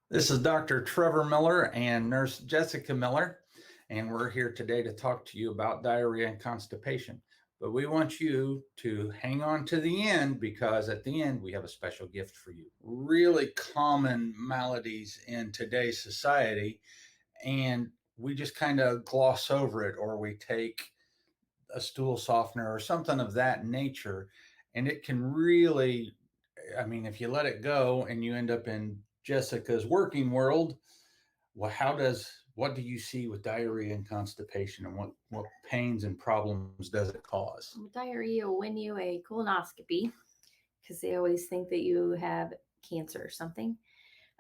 This is Dr. Trevor Miller and Nurse Jessica Miller, and we're here today to talk to you about diarrhea and constipation. But we want you to hang on to the end because at the end we have a special gift for you. Really common maladies in today's society, and we just kind of gloss over it, or we take a stool softener or something of that nature, and it can really, if you let it go and you end up in Jessica's working world, well, what do you see with diarrhea and constipation, and what pains and problems does it cause? Diarrhea will win you a colonoscopy because they always think that you have cancer or something.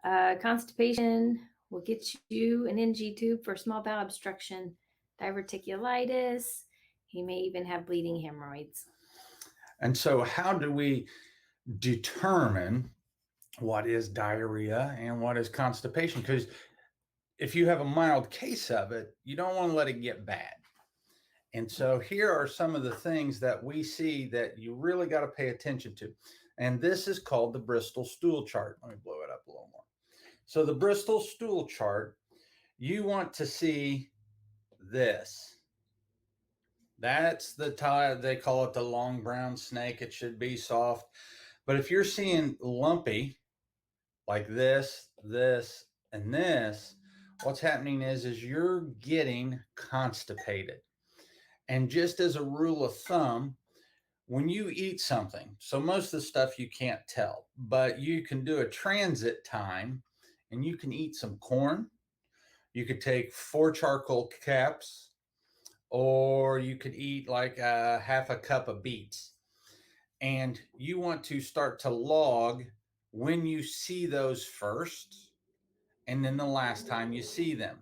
Constipation will get you an NG tube for small bowel obstruction, diverticulitis. You may even have bleeding hemorrhoids. And so, how do we determine what is diarrhea and what is constipation? Because if you have a mild case of it, you don't want to let it get bad. And so here are some of the things that we see that you really got to pay attention to. And this is called the Bristol stool chart. Let me blow it up a little more. So the Bristol stool chart, you want to see this. That's the type, they call it the long brown snake. It should be soft. But if you're seeing lumpy, like this, and this, what's happening is you're getting constipated. And just as a rule of thumb, when you eat something, so most of the stuff you can't tell, but you can do a transit time and you can eat some corn. You could take 4 charcoal caps, or you could eat like half a cup of beets. And you want to start to log when you see those first and then the last time you see them.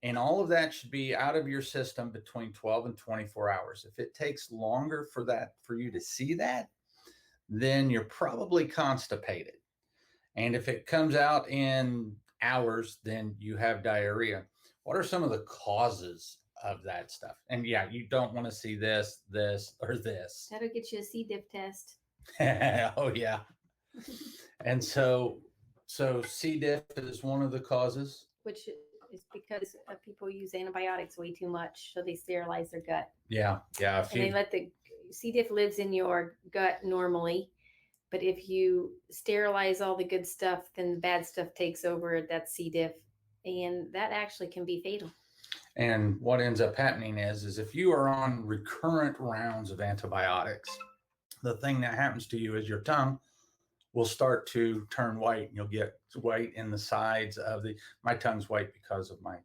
And all of that should be out of your system between 12 and 24 hours. If it takes longer for you to see that, then you're probably constipated. And if it comes out in hours, then you have diarrhea. What are some of the causes of that stuff? And yeah, you don't want to see this, or this. That'll get you a C. diff test. Oh, yeah. And so C. diff is one of the causes. Which is because people use antibiotics way too much, so they sterilize their gut. Yeah. And they let the C. diff lives in your gut normally, but if you sterilize all the good stuff, then the bad stuff takes over. That's C. diff, and that actually can be fatal. And what ends up happening is if you are on recurrent rounds of antibiotics, the thing that happens to you is your tongue will start to turn white, and you'll get white in the sides of my tongue's white because of my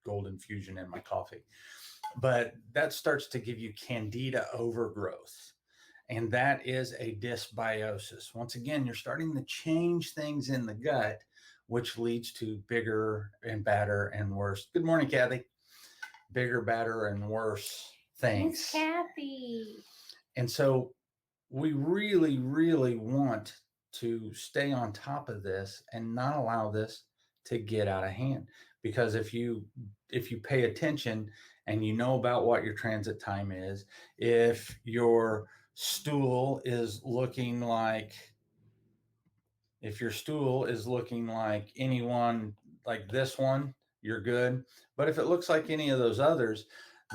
gold infusion in my coffee. But that starts to give you candida overgrowth. And that is a dysbiosis. Once again, you're starting to change things in the gut, which leads to bigger and badder and worse. Good morning, Kathy. Bigger, badder, and worse things. It's Kathy. And so we really, really want to stay on top of this and not allow this to get out of hand. Because if you pay attention and you know about what your transit time is, if your stool is looking like anyone like this one, you're good. But if it looks like any of those others,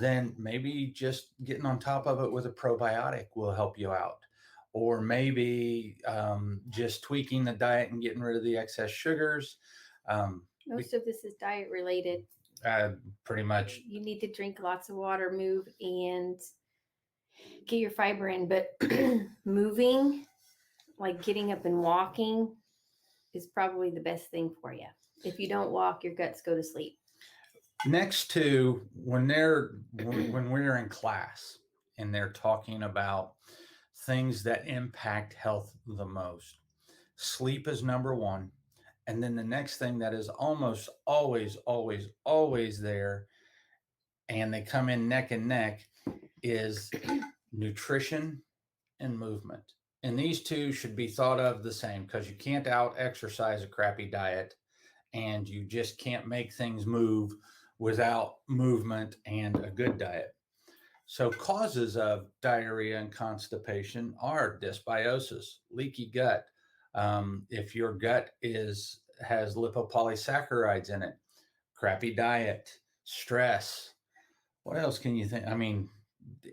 then maybe just getting on top of it with a probiotic will help you out. Or maybe just tweaking the diet and getting rid of the excess sugars. Most of this is diet related. Pretty much. You need to drink lots of water, move, and get your fiber in. But moving, like getting up and walking, is probably the best thing for you. If you don't walk, your guts go to sleep. Next to when we're in class and they're talking about things that impact health the most, sleep is number one. And then the next thing that is almost always there, and they come in neck and neck, is nutrition and movement. And these two should be thought of the same, because you can't out exercise a crappy diet, and you just can't make things move without movement and a good diet. So causes of diarrhea and constipation are dysbiosis, leaky gut. If your gut is has lipopolysaccharides in it, crappy diet, stress. What else can you think? I mean,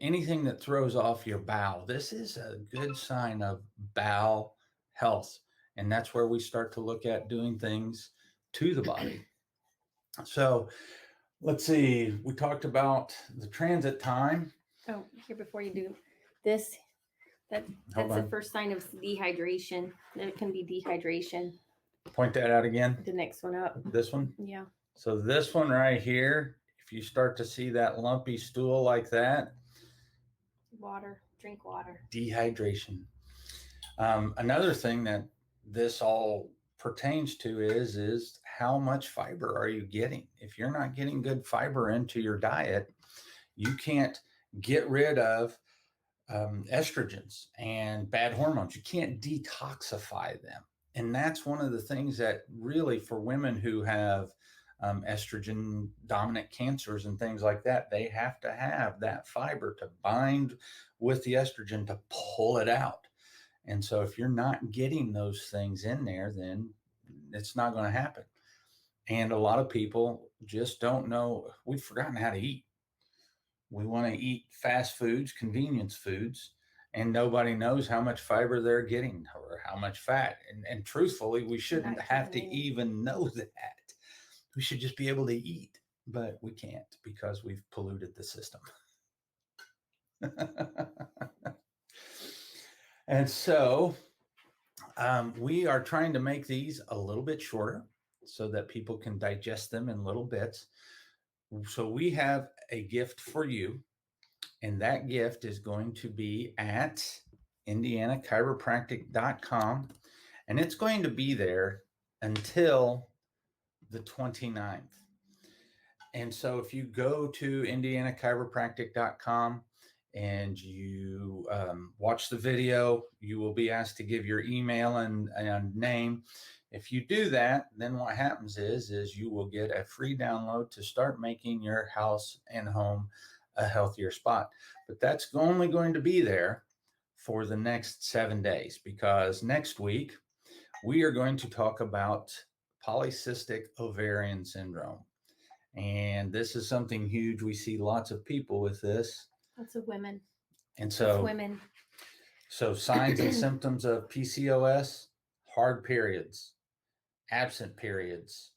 anything that throws off your bowel. This is a good sign of bowel health. And that's where we start to look at doing things to the body. So let's see, we talked about the transit time. Oh, here before you do this, that's the first sign of dehydration. There can be dehydration. Point that out again. The next one up. This one? Yeah. So this one right here, if you start to see that lumpy stool like that, water, drink water. Dehydration. Another thing that this all pertains to is how much fiber are you getting? If you're not getting good fiber into your diet, you can't get rid of estrogens and bad hormones. You can't detoxify them. And that's one of the things that really, for women who have estrogen dominant cancers and things like that, they have to have that fiber to bind with the estrogen to pull it out. And so if you're not getting those things in there, then it's not going to happen. And a lot of people just don't know. We've forgotten how to eat. We want to eat fast foods, convenience foods, and nobody knows how much fiber they're getting or how much fat. And truthfully, we shouldn't have to even know that. We should just be able to eat, but we can't because we've polluted the system. And so we are trying to make these a little bit shorter so that people can digest them in little bits. So we have a gift for you, and that gift is going to be at indianachiropractic.com, and it's going to be there until the 29th. And so if you go to indianachiropractic.com and you watch the video, you will be asked to give your email and name. If you do that, then what happens is you will get a free download to start making your house and home a healthier spot. But that's only going to be there for the next 7 days, because next week we are going to talk about polycystic ovarian syndrome. And this is something huge. We see lots of people with this. Lots of women. And so women. So signs and symptoms of PCOS: hard periods, absent periods,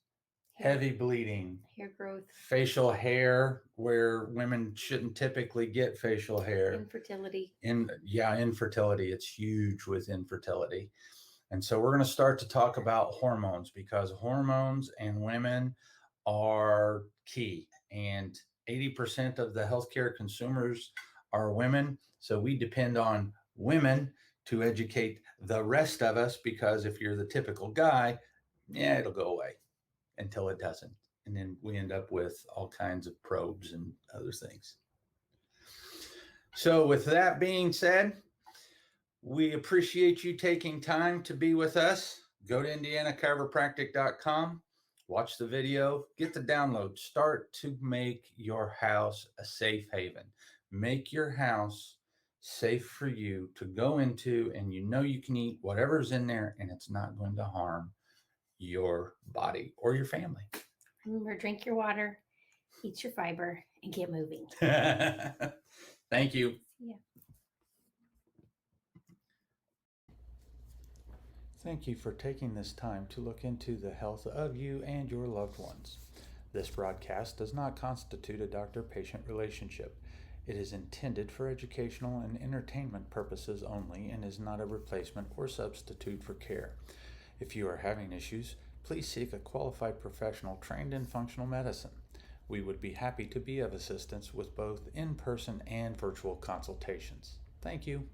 heavy bleeding, hair growth, facial hair where women shouldn't typically get facial hair, infertility. Infertility. It's huge with infertility. And so we're going to start to talk about hormones, because hormones and women are key. And 80% of the healthcare consumers are women. So we depend on women to educate the rest of us, because if you're the typical guy, it'll go away until it doesn't. And then we end up with all kinds of probes and other things. So with that being said, we appreciate you taking time to be with us. Go to indianachiropractic.com, watch the video, get the download, start to make your house a safe haven. Make your house safe for you to go into, and you can eat whatever's in there and it's not going to harm your body or your family. Remember, drink your water, eat your fiber, and get moving. Thank you. Yeah. Thank you for taking this time to look into the health of you and your loved ones. This broadcast does not constitute a doctor-patient relationship. It is intended for educational and entertainment purposes only and is not a replacement or substitute for care. If you are having issues, please seek a qualified professional trained in functional medicine. We would be happy to be of assistance with both in-person and virtual consultations. Thank you.